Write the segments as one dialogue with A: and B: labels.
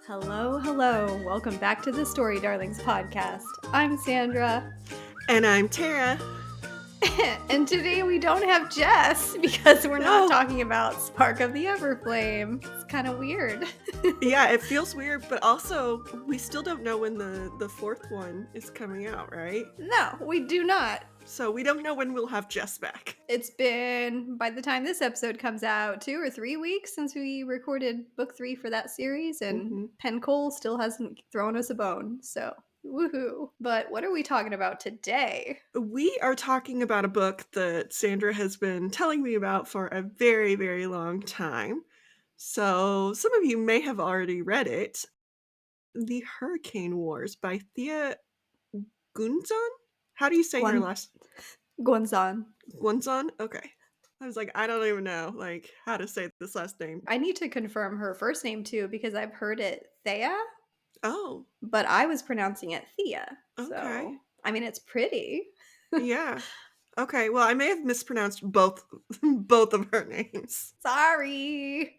A: Hello, hello. Welcome back to the Story Darlings podcast. I'm Sandra.
B: And I'm Tara.
A: And today we don't have Jess because we're not
B: No.
A: talking about Spark of the Everflame. It's kind of weird.
B: Yeah, it feels weird, but also we still don't know when the fourth one is coming out, right?
A: No, we do not.
B: So we don't know when we'll have Jess back.
A: It's been, by the time this episode comes out, 2 or 3 weeks since we recorded book 3 for that series, and Penn Cole still hasn't thrown us a bone, so woohoo. But what are we talking about today?
B: We are talking about a book that Sandra has been telling me about for a very, very long time. So some of you may have already read it. The Hurricane Wars by Thea Guanzon? How do you say her last?
A: Guanzon.
B: Guanzon? Okay. I was like, I don't even know how to say this last name.
A: I need to confirm her first name too because I've heard it Thea.
B: Oh.
A: But I was pronouncing it Thea.
B: Okay.
A: So, I mean, it's pretty.
B: Yeah. Okay, well, I may have mispronounced both of her names.
A: Sorry.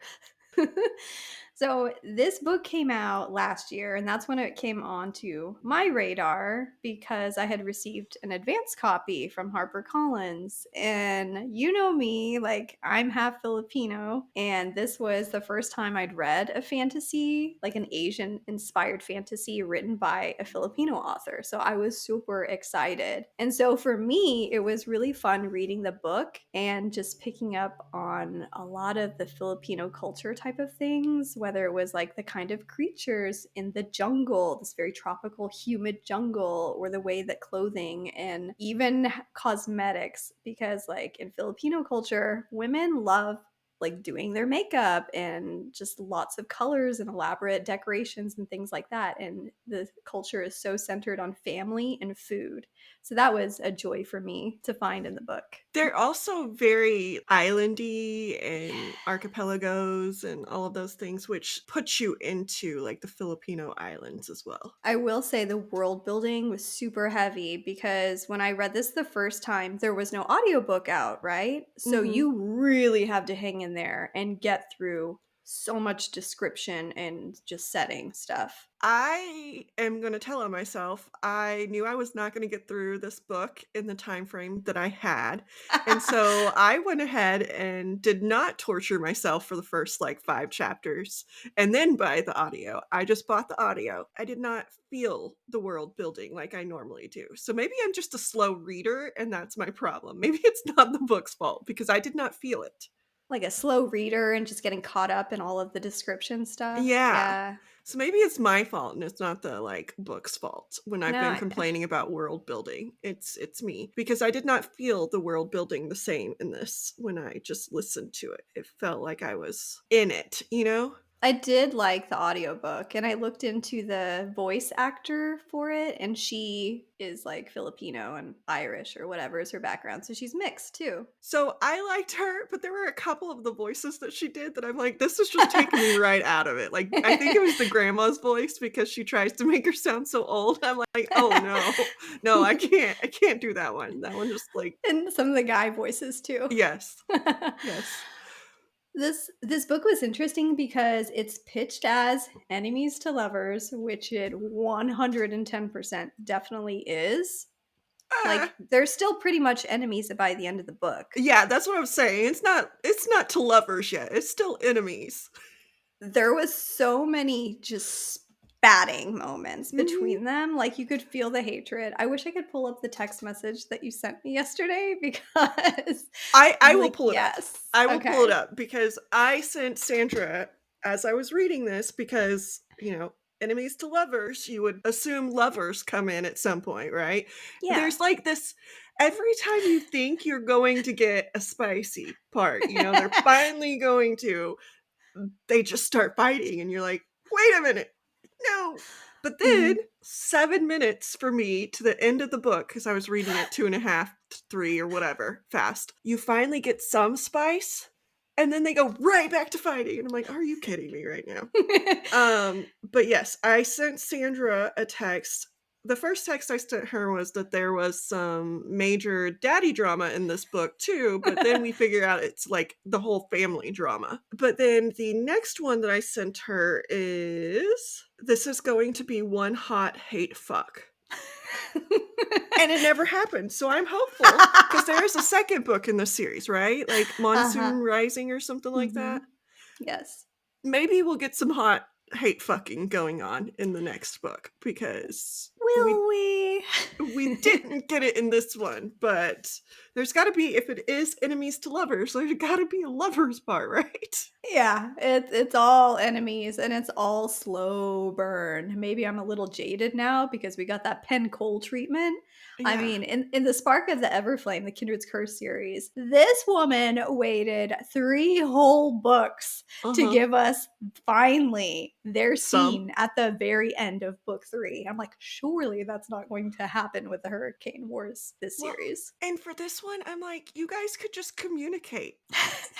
A: So this book came out last year, and that's when it came onto my radar because I had received an advance copy from HarperCollins. And you know me, like I'm half Filipino, and this was the first time I'd read a fantasy, like an Asian inspired fantasy written by a Filipino author. So I was super excited. And so for me, it was really fun reading the book and just picking up on a lot of the Filipino culture type of things, whether it was like the kind of creatures in the jungle, this very tropical, humid jungle, or the way that clothing and even cosmetics, because like in Filipino culture, women love like doing their makeup and just lots of colors and elaborate decorations and things like that. And the culture is so centered on family and food. So that was a joy for me to find in the book.
B: They're also very islandy and archipelagos and all of those things, which puts you into like the Filipino islands as well.
A: I will say the world building was super heavy because when I read this the first time, there was no audiobook out, right? So you really have to hang in there and get through so much description and just setting stuff.
B: I am going to tell on myself. I knew I was not going to get through this book in the time frame that I had. And so I went ahead and did not torture myself for the first 5 chapters and then buy the audio. I just bought the audio. I did not feel the world building like I normally do. So maybe I'm just a slow reader and that's my problem. Maybe it's not the book's fault because I did not feel it.
A: Like a slow reader and just getting caught up in all of the description stuff.
B: Yeah. So maybe it's my fault and it's not the book's fault when I've been complaining about world building. It's me because I did not feel the world building the same in this when I just listened to it. It felt like I was in it, you know?
A: I did like the audiobook, and I looked into the voice actor for it, and she is like Filipino and Irish or whatever is her background, so she's mixed too.
B: So I liked her, but there were a couple of the voices that she did that I'm like, this is just taking me right out of it. Like, I think it was the grandma's voice because she tries to make her sound so old. I'm like, oh no, I can't do that one. That one just
A: and some of the guy voices too.
B: Yes. Yes.
A: This book was interesting because it's pitched as enemies to lovers, which it 110% definitely is. Like they're still pretty much enemies by the end of the book.
B: Yeah, that's what I'm saying. It's not to lovers yet. It's still enemies.
A: There was so many just spatting moments between them. Like you could feel the hatred. I wish I could pull up the text message that you sent me yesterday because
B: I will pull it up. I will
A: Okay.
B: pull it up because I sent Sandra as I was reading this because, enemies to lovers, you would assume lovers come in at some point, right?
A: Yeah.
B: There's this every time you think you're going to get a spicy part, they're finally going to, they just start fighting and you're like, wait a minute, no. But then 7 minutes for me to the end of the book, because I was reading it 2.5 to 3 or whatever fast, you finally get some spice and then they go right back to fighting and I'm like, are you kidding me right now? But yes, I sent Sandra a text the first text I sent her was that there was some major daddy drama in this book too, but then we figure out it's like the whole family drama. But then the next one that I sent her is this is going to be one hot hate fuck. And it never happened. So I'm hopeful because there is a second book in the series, right? Like Monsoon Rising or something like that.
A: Yes.
B: Maybe we'll get some hot hate fucking going on in the next book because
A: Will we?
B: we didn't get it in this one, but there's got to be, if it is enemies to lovers, there's got to be a lovers part, right?
A: Yeah, it's all enemies and it's all slow burn. Maybe I'm a little jaded now because we got that Pen Cole treatment. I
B: Yeah.
A: mean, in the Spark of the Everflame, the Kindred's Curse series, this woman waited 3 whole books to give us finally their
B: Some.
A: scene at the very end of book 3. I'm like, surely that's not going to happen with the Hurricane Wars this
B: Well,
A: series.
B: and for this one, I'm like, you guys could just communicate.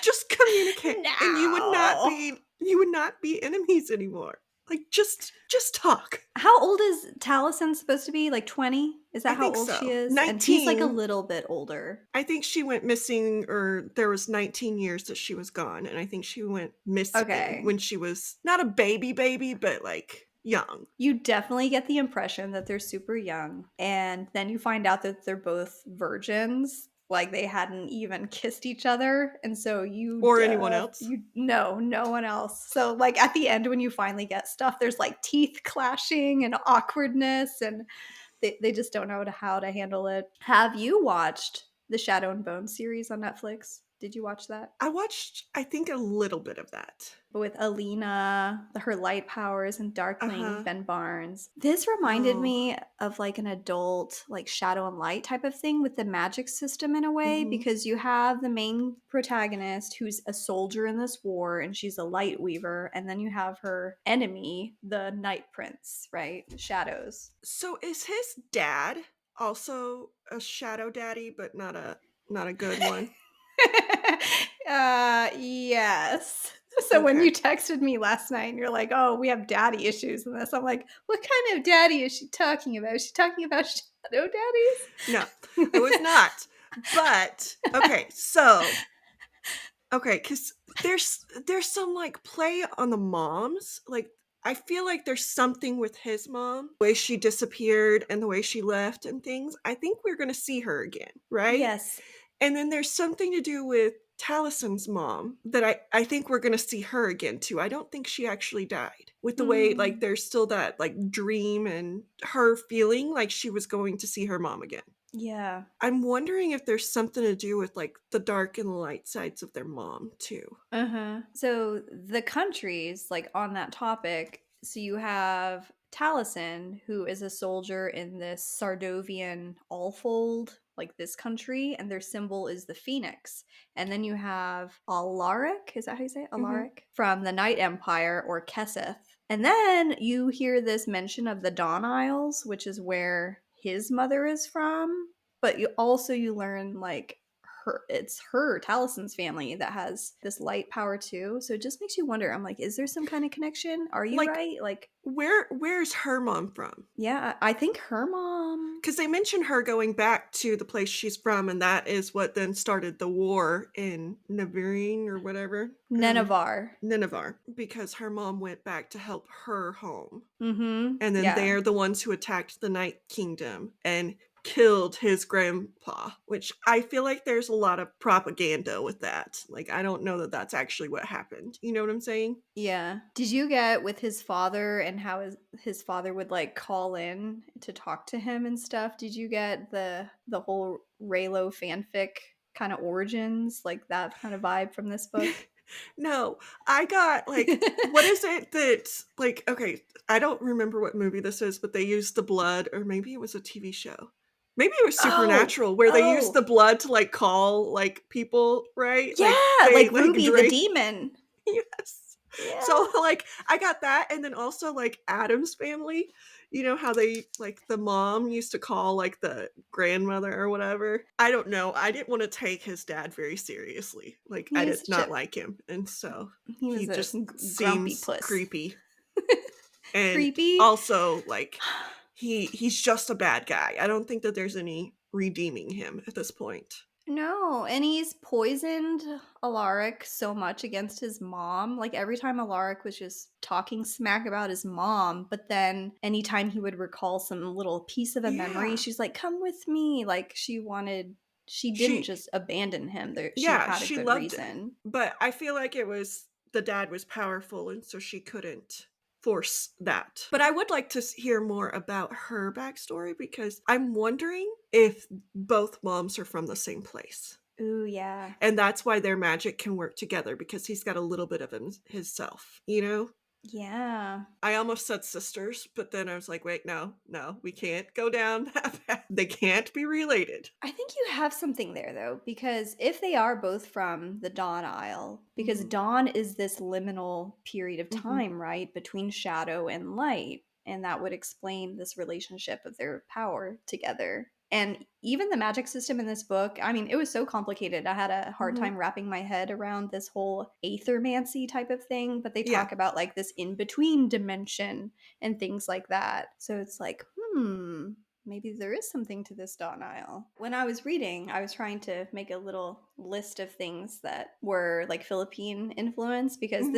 B: Just communicate. And you would not be enemies anymore. Like just talk.
A: How old is Taliesin supposed to be? Like 20? Is
B: I
A: that how
B: think
A: old she
B: so.
A: is? And he's like a
B: 19.
A: little bit older.
B: I think she went missing, or there was 19 years that she was gone, and I think she went missing
A: Okay.
B: when she was not a baby, but like young.
A: You definitely get the impression that they're super young, and then you find out that they're both virgins, like they hadn't even kissed each other, and so
B: Or anyone else.
A: no one else. So like at the end when you finally get stuff, there's like teeth clashing and awkwardness, and they just don't know how to handle it. Have you watched the Shadow and Bone series on Netflix? Did you watch that?
B: I watched, I think, a little bit of that.
A: With Alina, her light powers, and Darkling,
B: Uh-huh.
A: Ben Barnes. This reminded
B: Oh.
A: me of like an adult, like Shadow and Light type of thing with the magic system in a way, because you have the main protagonist who's a soldier in this war and she's a light weaver, and then you have her enemy, the Night Prince, right? Shadows.
B: So is his dad also a shadow daddy, but not a good one?
A: Yes. So when
B: Okay.
A: you texted me last night and you're like, "Oh, we have daddy issues in this," I'm like, "What kind of daddy is she talking about? Is she talking about shadow daddies?"
B: No, I was not. But because there's some like play on the moms. Like I feel like there's something with his mom, the way she disappeared and the way she left and things. I think we're gonna see her again, right?
A: Yes.
B: And then there's something to do with Talison's mom that I think we're gonna see her again too. I don't think she actually died. With the way like there's still that like dream and her feeling like she was going to see her mom again.
A: Yeah.
B: I'm wondering if there's something to do with like the dark and light sides of their mom too.
A: Uh-huh. So the countries, like on that topic, so you have Taliesin, who is a soldier in this Sardovian Allfold, like this country, and their symbol is the phoenix. And then you have Alaric, is that how you say it? Alaric? From the Night Empire or Keseth. And then you hear this mention of the Dawn Isles, which is where his mother is from. But you learn like it's her Talison's family that has this light power too. So it just makes you wonder. I'm like, is there some kind of connection? Are you
B: Like
A: right? Like,
B: where's her mom from?
A: yeah, I think her mom.
B: Because they mention her going back to the place she's from, and that is what then started the war in Navarine or whatever.
A: Nenevar.
B: Nineveh, because her mom went back to help her home.
A: Mm-hmm.
B: And then
A: Yeah.
B: they're the ones who attacked the Night Kingdom and killed his grandpa, which I feel like there's a lot of propaganda with that. Like, I don't know that that's actually what happened. You know what I'm saying?
A: Yeah. Did you get with his father and how his father would like call in to talk to him and stuff? Did you get the whole Raylo fanfic kind of origins, like that kind of vibe from this book?
B: No, I got like, what is it that, like, okay, I don't remember what movie this is, but they used the blood, or maybe it was a TV show. Maybe it was Supernatural, where they used the blood to like call like people, right?
A: Yeah,
B: they
A: like Ruby the
B: drink.
A: demon.
B: Yes.
A: Yeah.
B: So like I got that, and then also like Adam's family. You know how they like the mom used to call like the grandmother or whatever. I don't know. I didn't want to take his dad very seriously. Like I did not like him, and so
A: he was
B: just
A: grumpy
B: seems
A: puss.
B: creepy. And
A: Creepy?
B: also like he's just a bad guy. I don't think that there's any redeeming him at this point.
A: No, and he's poisoned Alaric so much against his mom. Like every time Alaric was just talking smack about his mom, but then anytime he would recall some little piece of a memory,
B: Yeah.
A: she's like, "Come with me." Like she didn't
B: She
A: just abandon him. There, she
B: yeah,
A: had a
B: she
A: good
B: loved him,
A: reason.
B: but I feel like it was the dad was powerful, and so she couldn't force that. But I would like to hear more about her backstory because I'm wondering if both moms are from the same place.
A: Ooh, yeah.
B: And that's why their magic can work together because he's got a little bit of himself, you know?
A: Yeah.
B: I almost said sisters, but then I was like, wait, no, no, we can't go down that path. They can't be related.
A: I think you have something there though, because if they are both from the Dawn Isle, because
B: Mhm.
A: Dawn is this liminal period of
B: Mhm.
A: time, right, between shadow and light, and that would explain this relationship of their power together. And even the magic system in this book, I mean, it was so complicated. I had a hard
B: Mhm.
A: time wrapping my head around this whole aethermancy type of thing, but they
B: Yeah.
A: talk about like this in between dimension and things like that. So it's like, maybe there is something to this Dawn Isle. When I was reading, I was trying to make a little list of things that were like Philippine influence because
B: Mhm.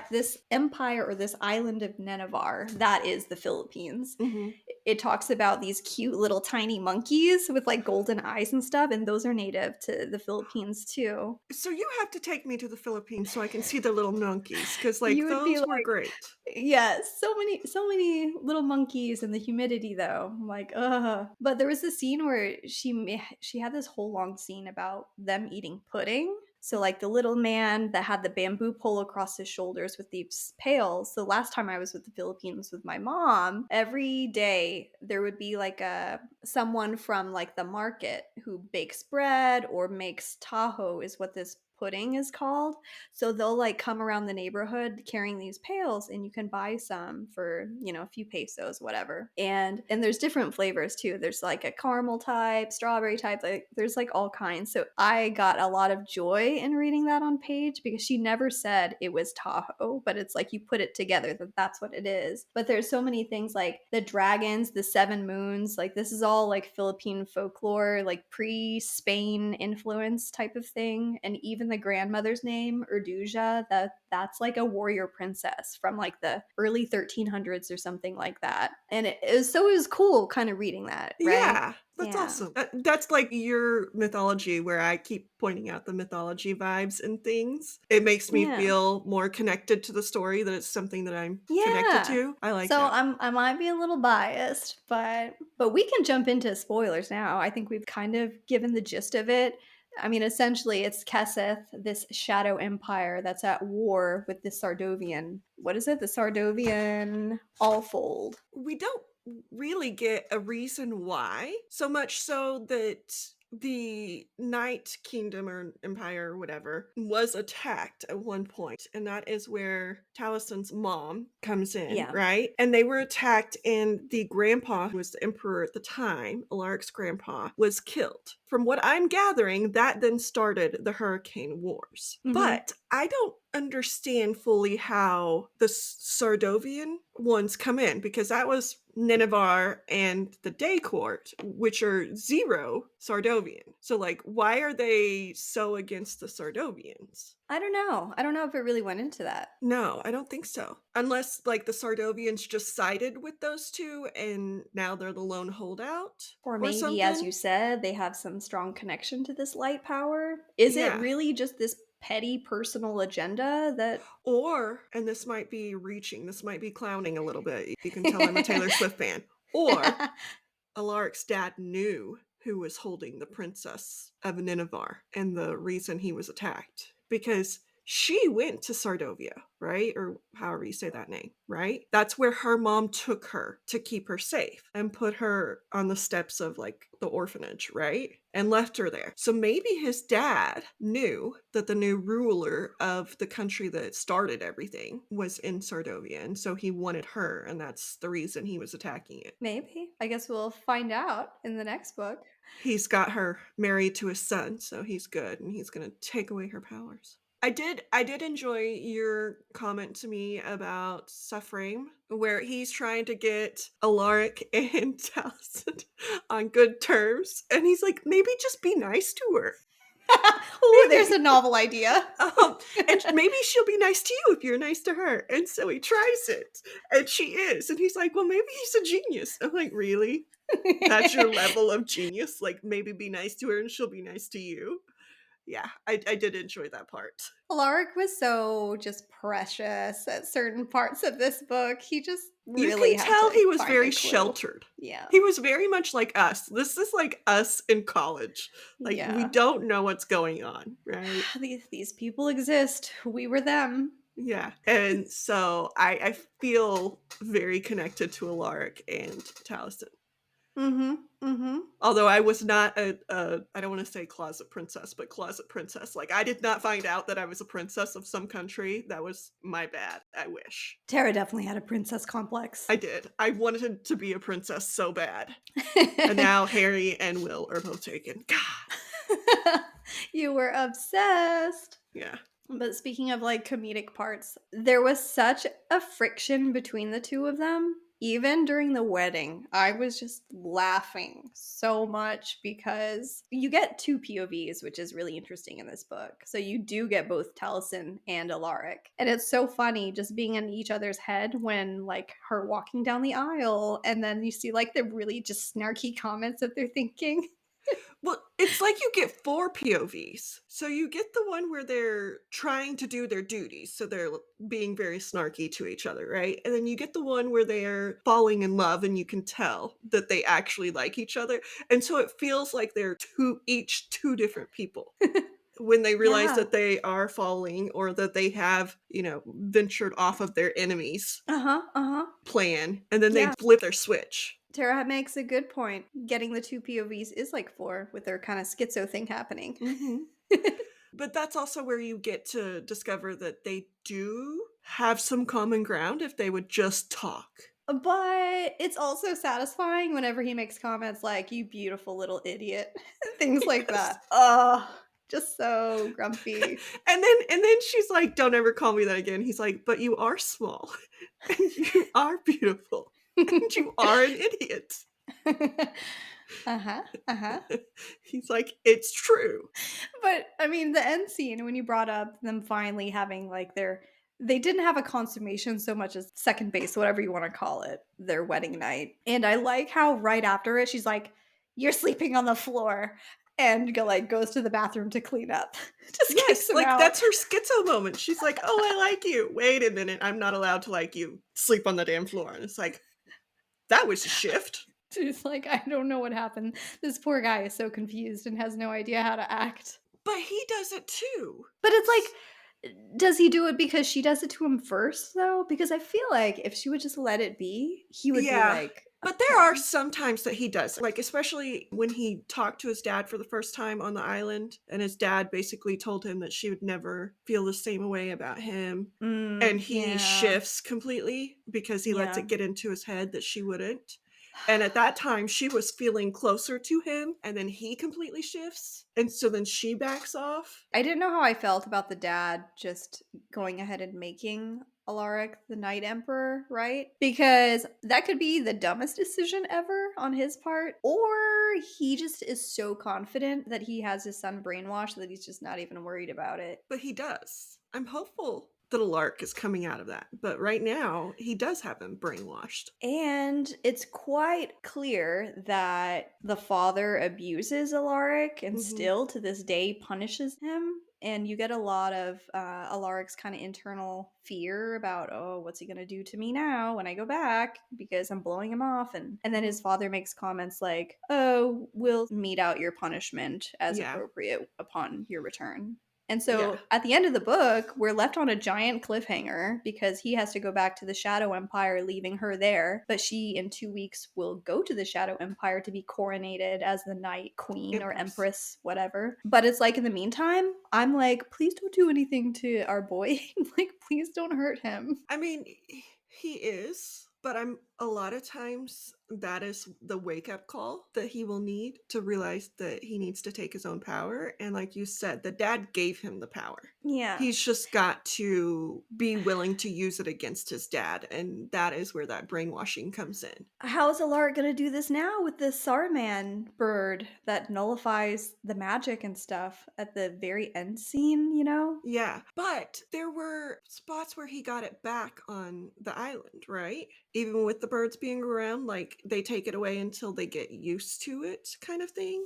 A: this empire or this island of Nenevar, that is the Philippines.
B: Mhm.
A: It talks about these cute little tiny monkeys with like golden eyes and stuff, and those are native to the Philippines too.
B: So you have to take me to the Philippines so I can see the little monkeys because, like,
A: You would be
B: those were
A: like,
B: great.
A: yes, so many little monkeys and the humidity though. I'm like, ugh. But there was this scene where she had this whole long scene about them eating pudding. So like the little man that had the bamboo pole across his shoulders with these pails. The last time I was with the Philippines with my mom, every day there would be like a someone from like the market who bakes bread or makes taho is what this pudding is called. So they'll like come around the neighborhood carrying these pails and you can buy some for, a few pesos, whatever. And there's different flavors too. There's like a caramel type, strawberry type, like there's like all kinds. So I got a lot of joy in reading that on page because she never said it was Tahoe, but it's like you put it together that that's what it is. But there's so many things like the dragons, the seven moons, like this is all like Philippine folklore, like pre-Spain influence type of thing. And even the grandmother's name, Urduja, that's like a warrior princess from like the early 1300s or something like that. And it was cool kind of reading that, right?
B: Yeah, that's
A: Yeah.
B: awesome. That's like your mythology where I keep pointing out the mythology vibes and things. It makes me
A: Yeah.
B: feel more connected to the story that it's something that I'm connected
A: Yeah.
B: to. I like
A: So
B: that.
A: I might be a little biased, but we can jump into spoilers now. I think we've kind of given the gist of it. I mean, essentially, it's Keseth, this shadow empire that's at war with the Sardovian. What is it? The Sardovian Allfold.
B: We don't really get a reason why, so much so that the Night Kingdom or Empire or whatever was attacked at one point, and that is where Talison's mom comes in,
A: Yeah.
B: right? And they were attacked, and the grandpa, who was the emperor at the time, Alaric's grandpa, was killed. From what I'm gathering, that then started the Hurricane Wars.
A: Hmm.
B: But I don't understand fully how the Sardovian ones come in because that was Nineveh and the Day Court, which are zero Sardovian. So, like, why are they so against the Sardovians?
A: I don't know. I don't know if it really went into that.
B: No, I don't think so. Unless, like, the Sardovians just sided with those two and now they're the lone holdout
A: Or
B: or
A: maybe, as
B: something.
A: you said, they have some strong connection to this light power. Is it
B: Yeah.
A: really just this petty personal agenda that
B: Or, and this might be reaching, this might be clowning a little bit. You can tell I'm a Taylor Swift fan. Or Alaric's dad knew who was holding the princess of Nineveh and the reason he was attacked. Because she went to Sardovia, right? Or however you say that name, right? That's where her mom took her to keep her safe and put her on the steps of like the orphanage, right? And left her there. So maybe his dad knew that the new ruler of the country that started everything was in Sardovia. And so he wanted her, and that's the reason he was attacking it.
A: maybe? I guess we'll find out in the next book.
B: He's got her married to his son, so he's good, and he's gonna take away her powers. I did enjoy your comment to me about suffering, where he's trying to get Alaric and Taliesin on good terms, and he's like, "Maybe just be nice to her.
A: Oh, there's a
B: Maybe."
A: novel idea.
B: Um, and maybe she'll be nice to you if you're nice to her. And so he tries it, and she is. And he's like, "Well, maybe he's a genius." I'm like, "Really? That's your level of genius? Like, maybe be nice to her and she'll be nice to you?" Yeah, I did enjoy that part.
A: Alaric was so just precious at certain parts of this book. He just
B: You
A: really
B: can
A: had
B: tell
A: to
B: he was
A: find
B: very
A: a clue.
B: sheltered.
A: Yeah.
B: He was very much like us. This is like us in college. Like, we
A: Yeah.
B: don't know what's going on, right?
A: These people exist. We were them.
B: Yeah, and so I feel very connected to Alaric and Taliesin.
A: Mhm. Mhm.
B: Although I was not a I don't wanna say closet princess, but closet princess. Like, I did not find out that I was a princess of some country. That was my bad. I wish.
A: Tara definitely had a princess complex.
B: I did. I wanted to be a princess so bad. And now Harry and Will are both taken. God.
A: You were obsessed.
B: Yeah.
A: But speaking of like comedic parts, there was such a friction between the two of them. Even during the wedding, I was just laughing so much because you get two POVs, which is really interesting in this book. So you do get both Taliesin and Alaric. And it's so funny just being in each other's head when like her walking down the aisle and then you see like the really just snarky comments that they're thinking.
B: Well, it's like you get 4 POVs. So you get the one where they're trying to do their duties, so they're being very snarky to each other, right? And then you get the one where they're falling in love and you can tell that they actually like each other. And so it feels like they're two different people when they realize
A: Yeah.
B: that they are falling or that they have, ventured off of their enemies'
A: Uh-huh. Uh-huh.
B: plan, and then they
A: Yeah.
B: flip their switch.
A: Tara makes a good point. Getting the two POVs is like four with their kind of schizo thing happening.
B: Mhm. But that's also where you get to discover that they do have some common ground if they would just talk.
A: But it's also satisfying whenever he makes comments like, "You beautiful little idiot." Things like
B: Yes.
A: that. Oh, just so grumpy.
B: And then she's like, "Don't ever call me that again." He's like, "But you are small, and you are beautiful, and you are an idiot."
A: Uh-huh. Uh-huh.
B: He's like, "It's true."
A: But I mean, the end scene when you brought up them finally having like they didn't have a consummation so much as second base, whatever you want to call it, their wedding night. And I like how right after it, she's like, "You're sleeping on the floor," and goes to the bathroom to clean up. Just kicks
B: Yes,
A: him
B: like,
A: out.
B: that's her schizo moment. She's like, "Oh, I like you. Wait a minute, I'm not allowed to like you. Sleep on the damn floor." And it's like, that was a shift.
A: She's like, "I don't know what happened. This poor guy is so confused and has no idea how to act."
B: But he does it too.
A: But it's like, does he do it because she does it to him first, though? Because I feel like if she would just let it be, he would be
B: Yeah,
A: like,
B: but there are
A: "Okay."
B: some times that he does, like, especially when he talked to his dad for the first time on the island, and his dad basically told him that she would never feel the same way about him, and he
A: Yeah,
B: shifts completely because he lets
A: yeah.
B: it get into his head that she wouldn't, and at that time, she was feeling closer to him, and then he completely shifts, and so then she backs off.
A: I didn't know how I felt about the dad just going ahead and making Alaric the Night Emperor, right? Because that could be the dumbest decision ever on his part, or he just is so confident that he has his son brainwashed that he's just not even worried about it.
B: But he does. I'm hopeful that a lark is coming out of that, but right now, he does have him brainwashed.
A: And it's quite clear that the father abuses Alaric and
B: Mhm.
A: still to this day punishes him. And you get a lot of Alaric's kind of internal fear about, oh, what's he going to do to me now when I go back because I'm blowing him off? And then his father makes comments like, oh, we'll mete out your punishment as
B: Yeah.
A: appropriate upon your return. And
B: Yeah.
A: so at the end of the book, we're left on a giant cliffhanger because he has to go back to the Shadow Empire, leaving her there. But she, in 2 weeks, will go to the Shadow Empire to be coronated as the Night Queen or
B: Empress.
A: Empress, whatever. But it's like in the meantime, I'm like, please don't do anything to our boy. Like, please don't hurt him.
B: I mean, he is, but I'm a lot of times that is the wake up call that he will need to realize that he needs to take his own power. And like you said, the dad gave him the power.
A: Yeah.
B: He's just got to be willing to use it against his dad. And that is where that brainwashing comes in.
A: How is Alaric gonna do this now with this Saruman bird that nullifies the magic and stuff at the very end scene, you know?
B: Yeah, but there were spots where he got it back on the island, right? Even with the birds being around, like they take it away until they get used to it, kind of thing.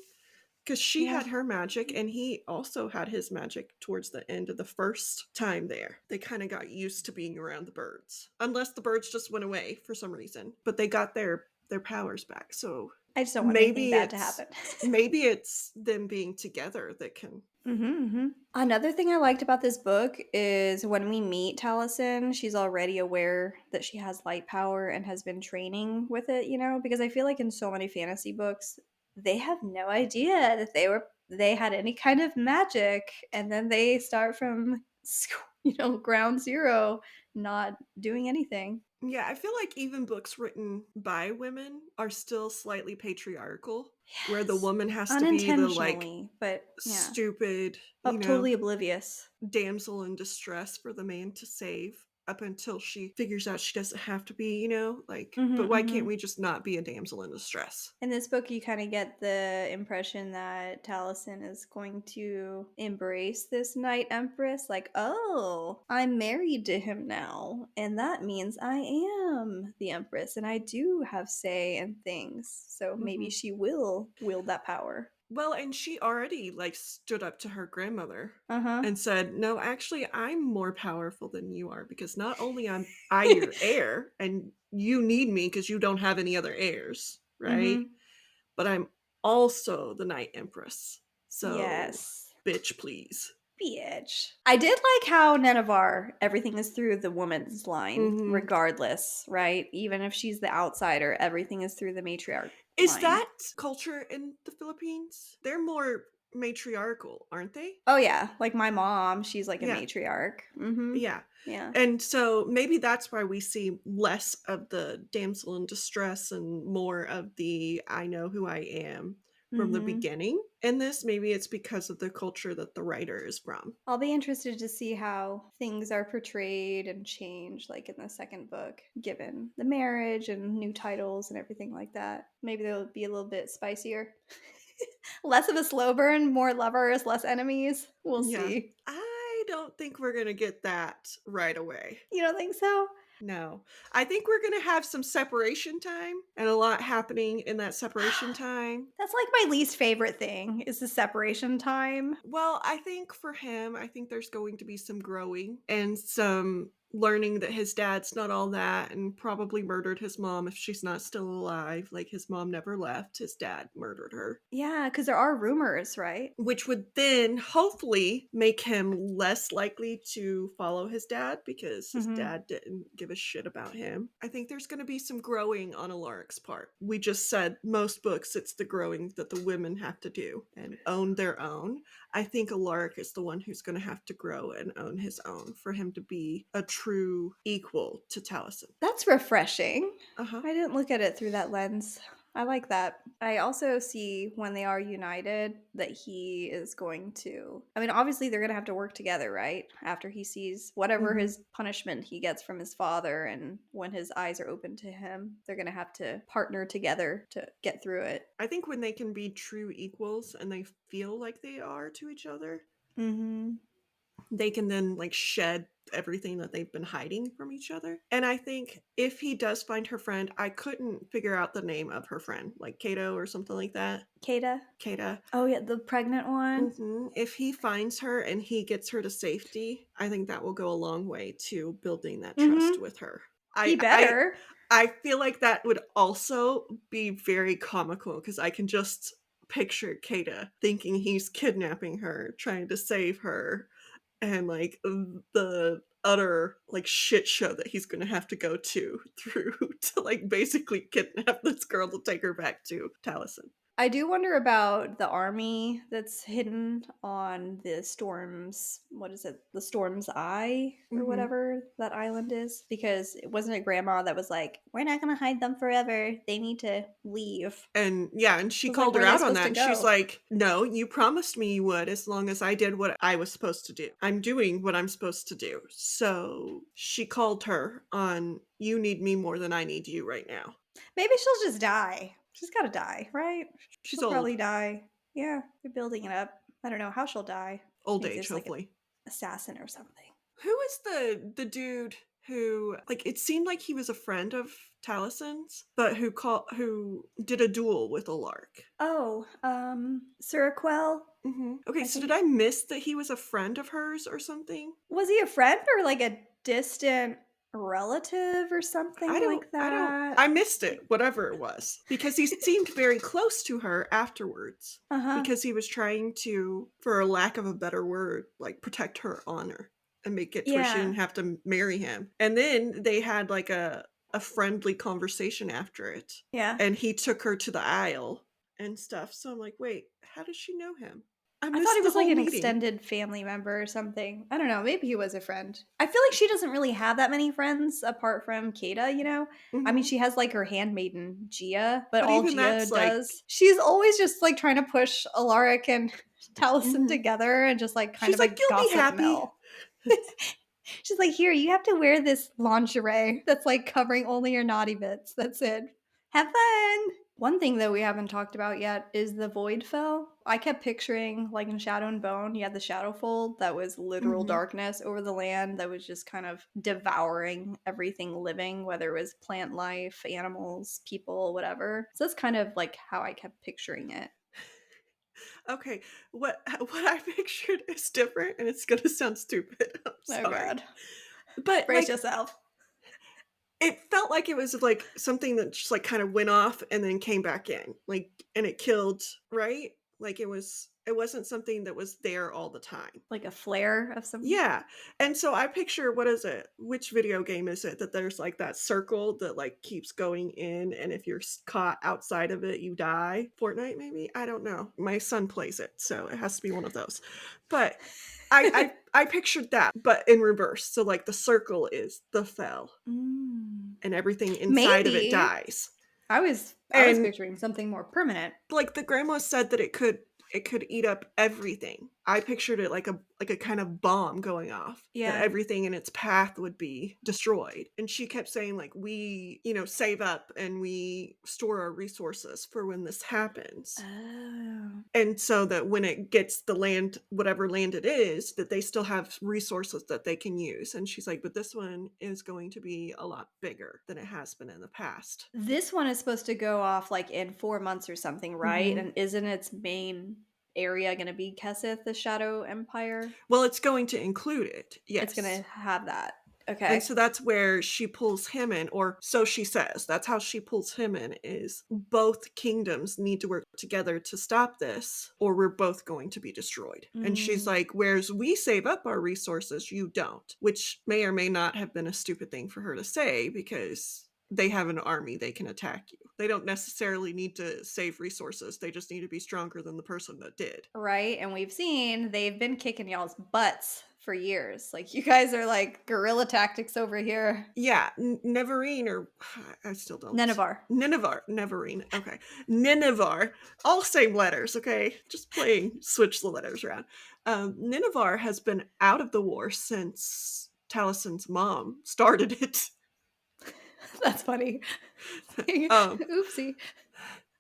B: Because she
A: Yeah.
B: had her magic and he also had his magic towards the end of the first time there. They kind of got used to being around the birds. Unless the birds just went away for some reason. But they got their powers back. So
A: I just don't want anything
B: maybe
A: bad to
B: it's
A: happen.
B: maybe it's them being together that can.
A: Another thing I liked about this book is when we meet Taliesin, she's already aware that she has light power and has been training with it, you know, because I feel like in so many fantasy books, they have no idea that they had any kind of magic and then they start from ground zero not doing anything.
B: Yeah, I feel like even books written by women are still slightly patriarchal, where the
A: Yes.
B: woman has to be the like
A: Unintentionally, but yeah.
B: stupid,
A: Oh, totally oblivious.
B: damsel in distress for the man to save up until she figures out she doesn't have to be, like, but
A: Mhm,
B: why can't
A: mhm.
B: we just not be a damsel in distress?
A: In this book, you kind of get the impression that Taliesin is going to embrace this Night Empress. Like, oh, I'm married to him now, and that means I am the Empress, and I do have say in things. So maybe
B: Hmm.
A: she will wield that power.
B: Well, and she already like stood up to her grandmother
A: Uh huh.
B: and said, "No, actually, I'm more powerful than you are because not only am I your heir, and you need me because you don't have any other heirs,
A: Mm
B: right?
A: hmm.
B: But I'm also the Night Empress. So,
A: Yes.
B: bitch, please."
A: Bitch. I did like how Nenevar, everything is through the woman's line,
B: Hmm.
A: regardless, right? Even if she's the outsider, everything is through the matriarch
B: Is
A: line.
B: that culture in the Philippines? They're more matriarchal, aren't they?
A: Oh, yeah, like my mom, she's like a
B: Yeah.
A: matriarch. Mhm.
B: Yeah.
A: Yeah.
B: And so maybe that's why we see less of the damsel in distress and more of the I know who I am from the
A: Mhm.
B: beginning. In this, maybe it's because of the culture that the writer is from.
A: I'll be interested to see how things are portrayed and changed, like, in the second book, given the marriage and new titles and everything like that. Maybe they'll be a little bit spicier. Less of a slow burn, more lovers, less enemies. We'll
B: Yeah.
A: see.
B: I don't think we're going to get that right away.
A: You don't think so?
B: No. I think we're going to have some separation time and a lot happening in that separation time.
A: That's like my least favorite thing is the separation time.
B: Well, I think for him, I think there's going to be some growing and some learning that his dad's not all that and probably murdered his mom if she's not still alive. Like his mom never left, his dad murdered her.
A: Yeah, because there are rumors, right?
B: Which would then hopefully make him less likely to follow his dad because his
A: Mhm.
B: dad didn't give a shit about him. I think there's going to be some growing on Alaric's part. We just said most books, it's the growing that the women have to do and own their own. I think Alaric is the one who's going to have to grow and own his own for him to be a true equal to Taliesin.
A: That's refreshing.
B: Uh huh.
A: I didn't look at it through that lens. I like that. I also see when they are united that he is going to. I mean, obviously, they're going to have to work together, right? After he sees whatever
B: Mm-hmm.
A: his punishment he gets from his father, and when his eyes are open to him, they're going to have to partner together to get through it.
B: I think when they can be true equals and they feel like they are to each other,
A: Mm
B: they can then like shed everything that they've been hiding from each other. And I think if he does find her friend, I couldn't figure out the name of her friend, like Kato or something like that.
A: hmm. Kata?
B: Kata.
A: Oh, yeah, the pregnant one?
B: If he finds her and he gets her to safety, I think that will go a long way to building that
A: Mm
B: trust
A: hmm.
B: with her.
A: He
B: I I
A: better.
B: I feel like that would also be very comical because I can just picture Kata thinking he's kidnapping her, trying to save her, and like the utter like shit show that he's gonna have to go to through to like basically kidnap this girl to take her back to Taliesin.
A: I do wonder about the army that's hidden on the storm's, what is it? The storm's eye or
B: Mhm.
A: whatever that island is, because it wasn't a grandma that was like, "We're not going to hide them forever. They need to leave."
B: And yeah, and
A: I
B: she
A: was like,
B: called
A: "Where
B: her
A: are they
B: out on
A: supposed
B: that,
A: to
B: and she's
A: go?"
B: like, "No, you promised me you would as long as I did what I was supposed to do. I'm doing what I'm supposed to do." So, she called her on, "You need me more than I need you right now."
A: Maybe she'll just die. She's got to die, right?
B: She's
A: She'll
B: old.
A: probably die. Yeah, they're building it up. I don't know how she'll die.
B: Old
A: Maybe
B: age,
A: there's like an
B: hopefully.
A: assassin or something.
B: Who is the dude who, like, it seemed like he was a friend of Talison's, but who did a duel with a lark?
A: Oh, Siraquel,
B: Mhm. Okay,
A: I
B: so did
A: think.
B: I miss that he was a friend of hers or something?
A: Was he a friend or like a distant relative or something like
B: I don't
A: that?
B: I missed it, whatever it was, because he seemed very close to her afterwards,
A: Uh-huh.
B: because he was trying to, for a lack of a better word, like, protect her honor and make it to where she
A: Yeah.
B: didn't have to marry him, and then they had, like, a friendly conversation after it,
A: Yeah.
B: and he took her to the aisle and stuff, so I'm like, "Wait, how does she know him?" I
A: I thought he
B: missed the
A: was like
B: whole
A: an
B: meeting.
A: extended family member or something. I don't know. Maybe he was a friend. I feel like she doesn't really have that many friends apart from Kata, you know? I mean,
B: Mhm.
A: she has like her handmaiden, Gia, but
B: But
A: all
B: even
A: Gia
B: that's, like
A: does, she's always just like trying to push Alaric and Taliesin
B: mhm.
A: together and just like kind
B: She's
A: of a
B: like, "You'll be
A: gossip
B: happy."
A: mill. She's like, "Here, you have to wear this lingerie that's like covering only your naughty bits. That's it. Have fun." One thing that we haven't talked about yet is the void fell. I kept picturing, like in Shadow and Bone, you had the shadow fold that was literal
B: Mhm.
A: darkness over the land that was just kind of devouring everything living, whether it was plant life, animals, people, whatever. So that's kind of like how I kept picturing it.
B: Okay, what I pictured is different, and it's gonna sound stupid. I'm
A: Oh
B: sorry.
A: god.
B: But,
A: Brace
B: like,
A: yourself.
B: it felt like it was, like, something that just, like, kinda went off and then came back in, like, and it killed, right? Like, it wasn't something that was there all the time.
A: Like a flare of some.
B: Yeah, and so I picture, what is it? Which video game is it that there's, like, that circle that, like, keeps going in, and if you're caught outside of it, you die? Fortnite, maybe? I don't know. My son plays it, so it has to be one of those. But I pictured that, but in reverse. So, like, the circle is the fell,
A: Mm.
B: and everything inside of it
A: Maybe.
B: dies.
A: I was
B: And
A: picturing something more permanent.
B: like, the grandma said that it could eat up everything. I pictured it like a kind of bomb going off, that
A: Yeah.
B: everything in its path would be destroyed, and she kept saying, like, "We, save up and we store our resources for when this happens."
A: Oh.
B: And so that when it gets the land, whatever land it is, that they still have resources that they can use, and she's like, "But this one is going to be a lot bigger than it has been in the past."
A: This one is supposed to go off like in 4 months or something, right?
B: Mhm.
A: And isn't its main area gonna be Keseth, the Shadow Empire?
B: Well, it's going to include it,
A: It's gonna
B: yes.
A: have that.
B: And
A: Okay.
B: so that's where she pulls him in, or so she says. That's how she pulls him in, is both kingdoms need to work together to stop this, or we're both going to be destroyed. And she's
A: Mm.
B: like, whereas we save up our resources, you don't, which may or may not have been a stupid thing for her to say, because they have an army, they can attack you. They don't necessarily need to save resources. They just need to be stronger than the person that did.
A: Right? And we've seen they've been kicking y'all's butts for years. Like, you guys are like guerrilla tactics over here.
B: Yeah, Neverine, or I still don't.
A: Nenevar.
B: Nineveh, Neverine, okay. Nineveh, all same letters, okay? Just playing, switch the letters around. Nineveh has been out of the war since Talison's mom started it.
A: That's funny.
B: Um,
A: Oopsie.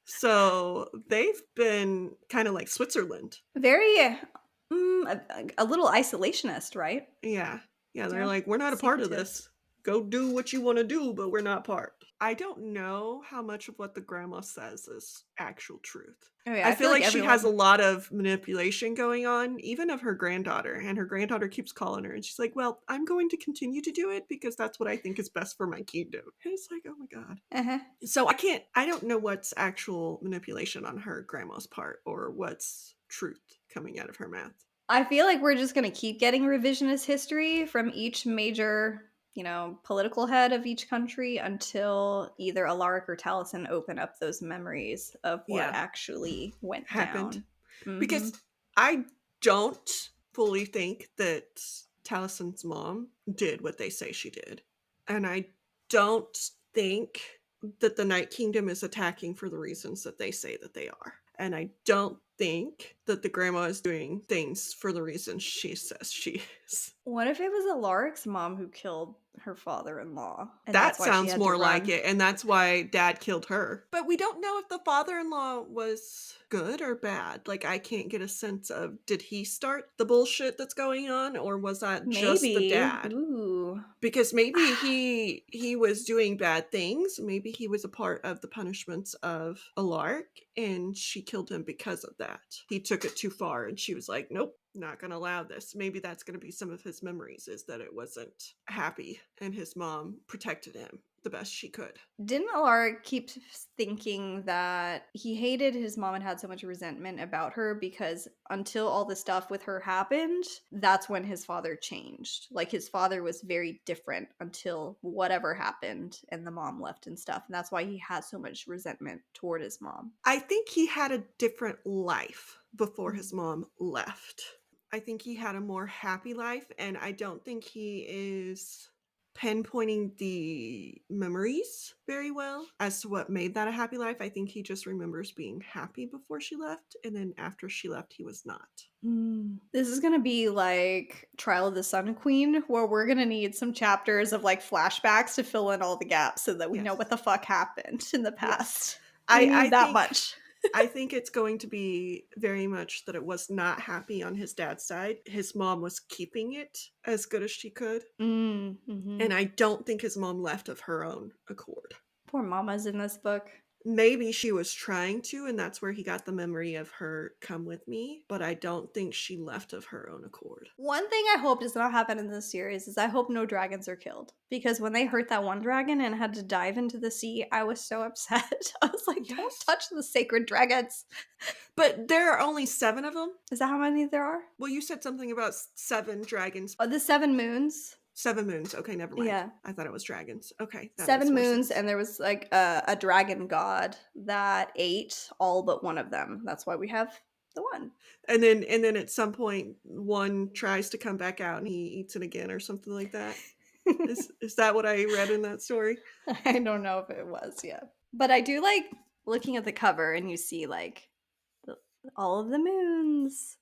B: so they've been kind of like Switzerland.
A: Very, a little isolationist, right?
B: Yeah. Yeah, they're
A: Yeah.
B: like, "We're not a part of
A: Secretive.
B: this. Go do what you wanna do, but we're not part." I don't know how much of what the grandma says is actual truth.
A: Oh, yeah,
B: I
A: I feel
B: feel
A: like
B: like she has a
A: everyone.
B: lot of manipulation going on, even of her granddaughter, and her granddaughter keeps calling her, and she's like, "Well, I'm going to continue to do it because that's what I think is best for my kingdom." And it's like, "Oh my god."
A: Uh-huh.
B: So I don't know what's actual manipulation on her grandma's part, or what's truth coming out of her mouth.
A: I feel like we're just gonna keep getting revisionist history from each major, political head of each country until either Alaric or Taliesin open up those memories of what
B: Yeah,
A: actually went
B: happened.
A: down. Hmm.
B: Because I don't fully think that Talison's mom did what they say she did. And I don't think that the Night Kingdom is attacking for the reasons that they say that they are. And I don't think that the grandma is doing things for the reasons she says she is.
A: What if it was Alaric's mom who killed her father-in-law, and
B: That
A: that's why she
B: sounds
A: had to
B: more like
A: run?
B: it, and that's why dad killed her. But we don't know if the father-in-law was good or bad. Like, I can't get a sense of, did he start the bullshit that's going on, or was that just the
A: Maybe.
B: dad?
A: Ooh.
B: Because maybe he was doing bad things. Maybe he was a part of the punishments of Alaric, and she killed him because of that. He took it too far, and she was like, "Nope, not gonna allow this." Maybe that's gonna be some of his memories, is that it wasn't happy, and his mom protected him the best she could.
A: Didn't Alaric keep thinking that he hated his mom and had so much resentment about her because until all the stuff with her happened, that's when his father changed. Like his father was very different until whatever happened and the mom left and stuff. And that's why he has so much resentment toward his mom.
B: I think he had a different life before his
A: Mm.
B: mom left. I think he had a more happy life, and I don't think he is pinpointing the memories very well as to what made that a happy life. I think he just remembers being happy before she left, and then after she left, he was not.
A: This is gonna be like Trial of the Sun Queen, where we're gonna need some chapters of like flashbacks to fill in all the gaps so that we know what
B: Yes.
A: the fuck happened in the
B: Yes.
A: past. We
B: I
A: need that
B: think
A: much.
B: I think it's going to be very much that it was not happy on his dad's side. His mom was keeping it as good as she could.
A: Mm-hmm.
B: And I don't think his mom left of her own accord.
A: Poor mama's in this book.
B: Maybe she was trying to, and that's where he got the memory of her come with me, but I don't think she left of her own accord.
A: One thing I hope does not happen in this series is I hope no dragons are killed. Because when they hurt that one dragon and had to dive into the sea, I was so upset. I was like, don't
B: Yes.
A: touch the sacred dragons.
B: But there are only 7 of them.
A: Is that how many there are?
B: Well, you said something about 7 dragons.
A: Oh, the seven moons.
B: 7 moons. Okay, never mind.
A: Yeah.
B: I thought it was dragons. Okay, that makes
A: Seven
B: more
A: moons,
B: sense.
A: and there was like a dragon god that ate all but one of them. That's why we have the one.
B: And then at some point one tries to come back out and he eats it again or something like that. Is that what I read in that story?
A: I don't know if it was, yeah. But I do like looking at the cover and you see like the, all of the moons.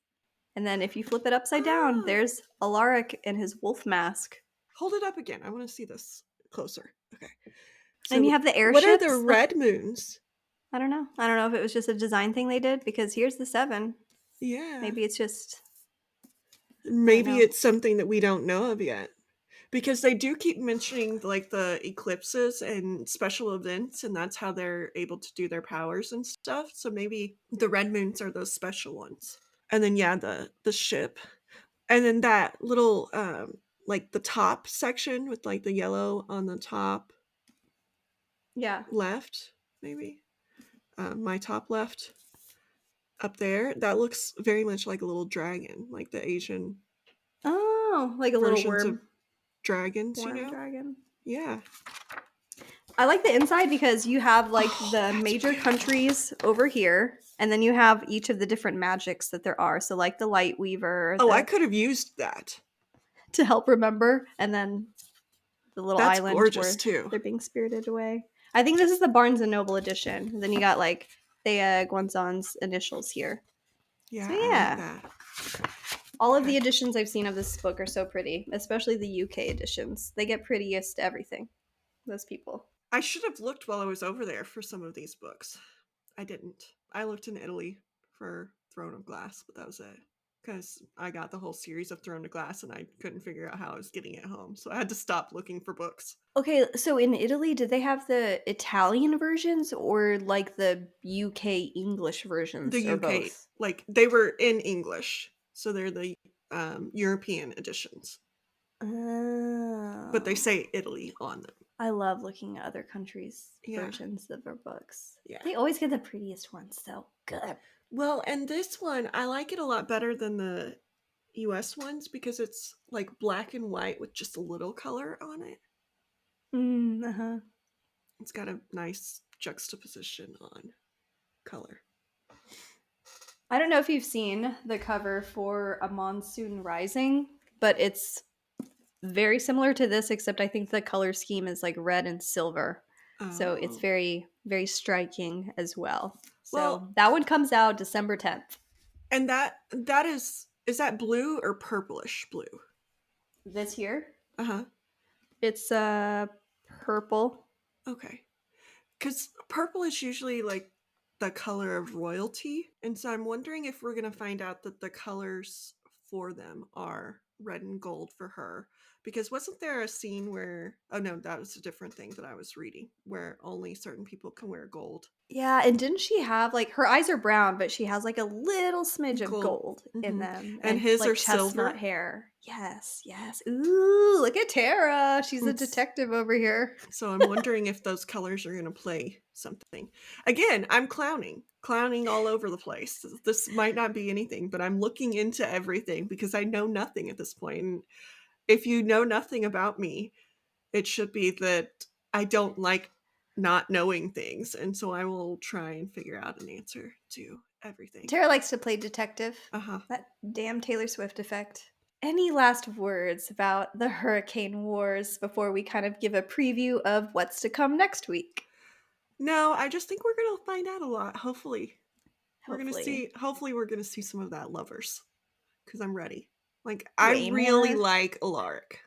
A: And then if you flip it upside down,
B: Ah,
A: there's Alaric in his wolf mask.
B: hold it up again. I want to see this closer. Okay.
A: And you
B: So
A: have the
B: what are the
A: airships.
B: red moons?
A: I don't know. I don't know if it was just a design thing they did because here's the seven.
B: Yeah.
A: Maybe it's just, I don't
B: Maybe
A: know.
B: it's something that we don't know of yet. Because they do keep mentioning like the eclipses and special events, and that's how they're able to do their powers and stuff. So maybe the red moons are those special ones. And then yeah, the ship. And then that little like the top section with like the yellow on the top
A: Yeah.
B: left, maybe. My top left up there, that looks very much like a little dragon, like the Asian
A: Oh, like a little
B: versions of
A: worm
B: dragons, you
A: worm
B: know?
A: dragon.
B: Yeah.
A: I like the inside because you have like
B: Oh,
A: the
B: that's
A: major
B: beautiful.
A: countries over here, and then you have each of the different magics that there are. So like the light weaver,
B: Oh, I
A: the
B: could have used that.
A: to help remember, and then the little
B: That's
A: island
B: gorgeous
A: where
B: too.
A: they're being spirited away. I think this is the Barnes and Noble edition. And then you got like Thea Guanzon's initials here. So
B: Yeah, I like
A: yeah,
B: that.
A: all of
B: Okay.
A: the editions I've seen of this book are so pretty, especially the UK editions. They get prettiest everything. Those people.
B: I should have looked while I was over there for some of these books. I didn't. I looked in Italy for Throne of Glass, but that was it. Because I got the whole series of Throne of Glass and I couldn't figure out how I was getting it home. So I had to stop looking for books.
A: Okay, so in Italy, did they have the Italian versions or like the UK English
B: The
A: versions or
B: UK,
A: both?
B: like, they were in English. So they're the European editions. But they
A: Oh.
B: say Italy on them.
A: I love looking at other countries'
B: Yeah.
A: versions of our books.
B: Yeah.
A: They always get the prettiest ones, so good.
B: Well, and this one, I like it a lot better than the US ones because it's like black and white with just a little color on it.
A: Uh-huh.
B: It's got a nice juxtaposition on color.
A: I don't know if you've seen the cover for A Monsoon Rising, but it's very similar to this, except I think the color scheme is like red and silver. So it's
B: Oh.
A: very, very striking as well.
B: Well,
A: So that one comes out December 10th.
B: and that is that blue or purplish blue?
A: This here,
B: Uh-huh.
A: it's purple.
B: Okay. Because purple is usually like the color of royalty. And so I'm wondering if we're going to find out that the colors for them are red and gold for her. Because wasn't there a scene where, oh no, that was a different thing that I was reading, where only certain people can wear gold?
A: Yeah, and didn't she have like her eyes are brown, but she has like a little smidge of
B: Gold.
A: gold in
B: Hmm.
A: them
B: And
A: and
B: his are
A: like chestnut
B: silver.
A: hair. Yes, yes. Ooh, look at Tara. She's a detective over here.
B: So I'm wondering if those colors are going to play something. Again, I'm clowning all over the place. This might not be anything, but I'm looking into everything because I know nothing at this point. And if you know nothing about me, it should be that I don't like not knowing things. And so I will try and figure out an answer to everything.
A: Tara likes to play detective.
B: Uh huh.
A: That damn Taylor Swift effect. Any last words about the Hurricane Wars before we kind of give a preview of what's to come next week?
B: No, I just think we're going to find out a lot. Hopefully, we're going to
A: Hopefully.
B: see, hopefully, we're going to see some of that lovers because I'm ready. Like, I
A: Way
B: really
A: more.
B: like Alaric.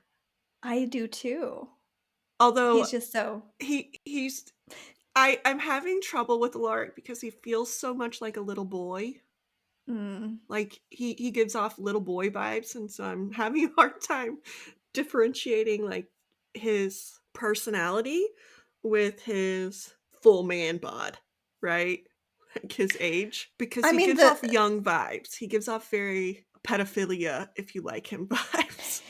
A: I do too.
B: Although
A: He's just so.
B: he's I'm having trouble with Alaric because he feels so much like a little boy.
A: Mm.
B: Like he gives off little boy vibes, and so I'm having a hard time differentiating like his personality with his full man bod, right? Like his age. Because
A: I
B: he
A: mean,
B: gives
A: the.
B: off young vibes. He gives off very pedophilia, if you like him, vibes.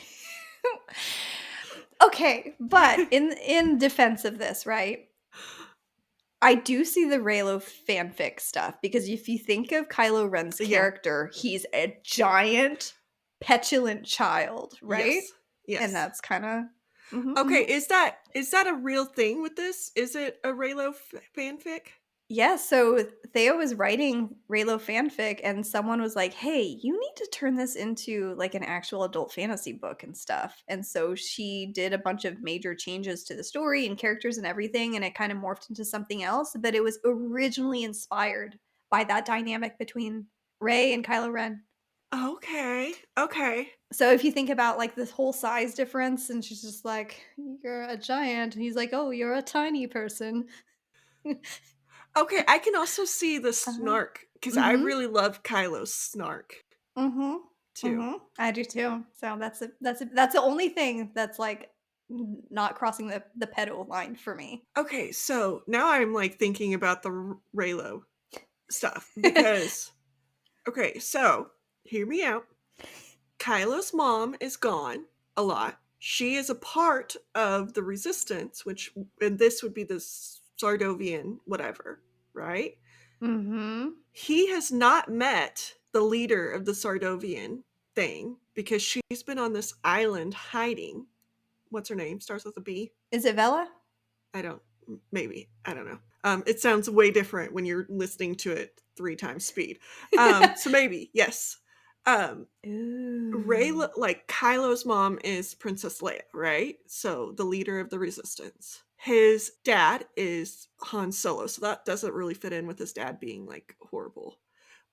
A: Okay, but in defense of this, right? I do see the Raylo fanfic stuff because if you think of Kylo Ren's
B: Yeah.
A: character, he's a giant, petulant child, right?
B: Yes.
A: And
B: Yes.
A: that's kind of.
B: Okay, is that a real thing with this? Is it a Raylo fanfic?
A: Yeah, so Theo was writing Raylo fanfic, and someone was like, "Hey, you need to turn this into like an actual adult fantasy book and stuff." And so she did a bunch of major changes to the story and characters and everything, and it kind of morphed into something else. But it was originally inspired by that dynamic between Ray and Kylo Ren.
B: Okay. Okay.
A: So if you think about like this whole size difference, and she's just like, "You're a giant," and he's like, "Oh, you're a tiny person."
B: Okay, I can also see the
A: Uh-huh.
B: snark because I
A: Mm-hmm.
B: really love Kylo's snark
A: Mhm.
B: too.
A: Mhm. I do too. So that's the only thing that's like not crossing the pedo line for me.
B: Okay, so now I'm like thinking about the Raylo stuff because okay, so hear me out. Kylo's mom is gone a lot. She is a part of the resistance, which and this would be the Sardovian whatever, right?
A: Mhm.
B: He has not met the leader of the Sardovian thing because she's been on this island hiding. What's her name? Starts with a B.
A: Is it Vela?
B: I don't. Maybe I don't know. It sounds way different when you're listening to it 3 times speed. So maybe yes. Um, Ray,
A: Ooh.
B: like Kylo's mom is Princess Leia, right? So the leader of the resistance. His dad is Han Solo, so that doesn't really fit in with his dad being like horrible.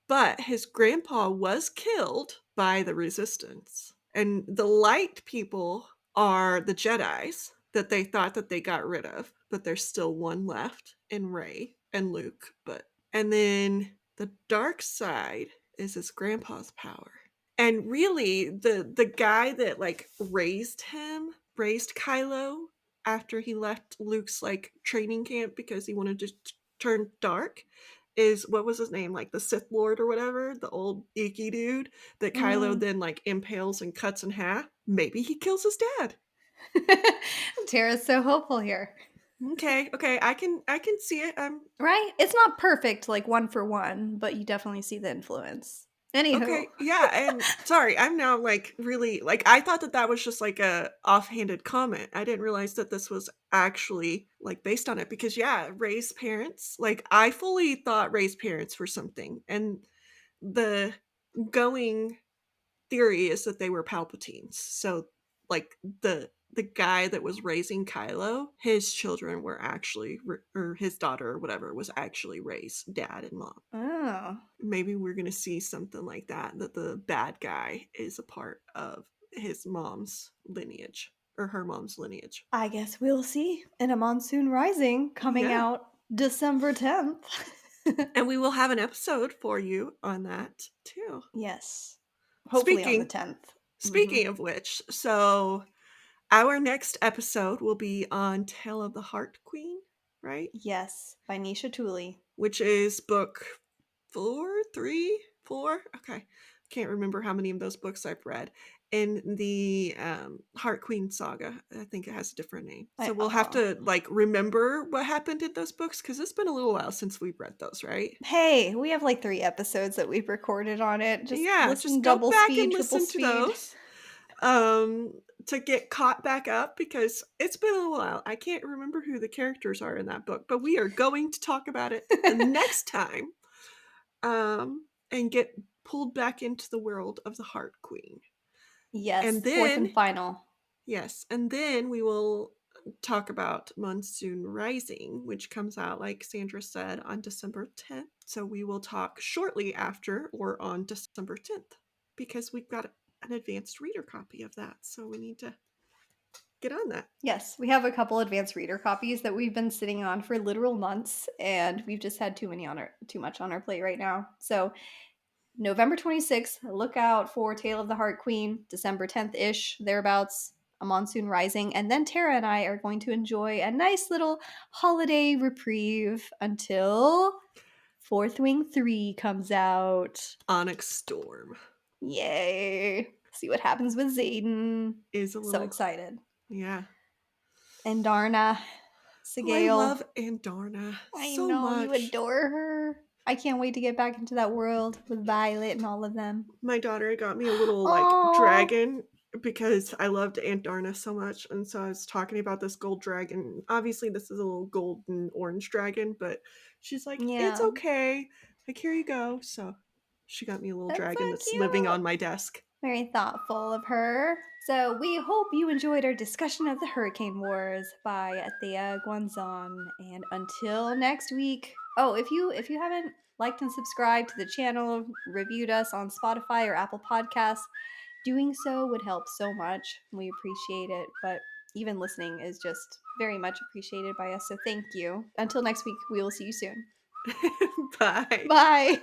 B: But his grandpa was killed by the resistance. And the light people are the Jedis that they thought that they got rid of, but there's still one left in Rey and Luke, but and then the dark side is his grandpa's power. And really the guy that like raised Kylo after he left Luke's like training camp because he wanted to turn dark is what was his name, like the Sith Lord or whatever, the old icky dude that Kylo
A: Mm.
B: then like impales and cuts in half. Maybe he kills his dad.
A: Tara's so hopeful here.
B: Okay, okay, I can see it.
A: Right? It's not perfect like one for one, but you definitely see the influence. Anywho.
B: Okay, yeah, and sorry, I'm now, like, really like, I thought that that was just, like, a offhanded comment. I didn't realize that this was actually, like, based on it because, yeah, Ray's parents like, I fully thought Ray's parents were something, and the going theory is that they were Palpatines. So, like, the guy that was raising Kylo, his children were actually or his daughter or whatever was actually Ray's dad and mom.
A: Oh.
B: Maybe we're gonna see something like that, that the bad guy is a part of his mom's lineage or her mom's lineage.
A: I guess we'll see in A Monsoon Rising coming
B: Yeah.
A: out December 10th.
B: And we will have an episode for you on that too.
A: Yes. Hopefully on the
B: Speaking
A: 10th.
B: speaking of which, so our next episode will be on Tale of the Heart Queen, right?
A: Yes, by Nisha Tooley.
B: Which is book 4, 3, 4? Okay. Can't remember how many of those books I've read. In the, Heart Queen saga, I think it has a different name. So we'll have
A: Oh.
B: to, like, remember what happened in those books because 'cause it's been a little while since we've read those, right?
A: Hey, we have like 3 episodes that we've recorded on it. Just
B: Yeah, just
A: listen
B: go
A: double
B: back and
A: speed, triple
B: listen to
A: speed.
B: those, to get caught back up because it's been a little while. I can't remember who the characters are in that book, but we are going to talk about it the next time. And get pulled back into the world of the Heart Queen. And
A: Yes, 4th
B: then,
A: and final.
B: yes, and then we will talk about Monsoon Rising, which comes out, like Sandra said, on December 10th. So we will talk shortly after or on December 10th because we've got an advanced reader copy of that. So we need to get on that.
A: Yes, we have a couple advanced reader copies that we've been sitting on for literal months, and we've just had too much on our plate right now. So November 26th, look out for Tale of the Heart Queen, December 10th ish, thereabouts, A Monsoon Rising. And then Tara and I are going to enjoy a nice little holiday reprieve until Fourth Wing 3 comes out.
B: Onyx Storm
A: Yay! See what happens with Zayden.
B: is a
A: So
B: little,
A: excited.
B: yeah.
A: And Darna,
B: Oh, I
A: Sigale.
B: love Andarna
A: I
B: so
A: know you
B: much.
A: adore her. I can't wait to get back into that world with Violet and all of them.
B: My daughter got me a little, like,
A: Oh,
B: dragon because I loved Aunt Darna so much, and so I was talking about this gold dragon. Obviously, this is a little golden orange dragon, but she's like, "It's
A: yeah.
B: okay. Like, here you go." So, she got me a little
A: That's so
B: dragon that's living
A: cute.
B: on my desk.
A: Very thoughtful of her. So we hope you enjoyed our discussion of the Hurricane Wars by Thea Guanzon. And until next week. Oh, if you haven't liked and subscribed to the channel, reviewed us on Spotify or Apple Podcasts, doing so would help so much. We appreciate it. But even listening is just very much appreciated by us. So thank you. Until next week, we will see you soon.
B: Bye.
A: Bye.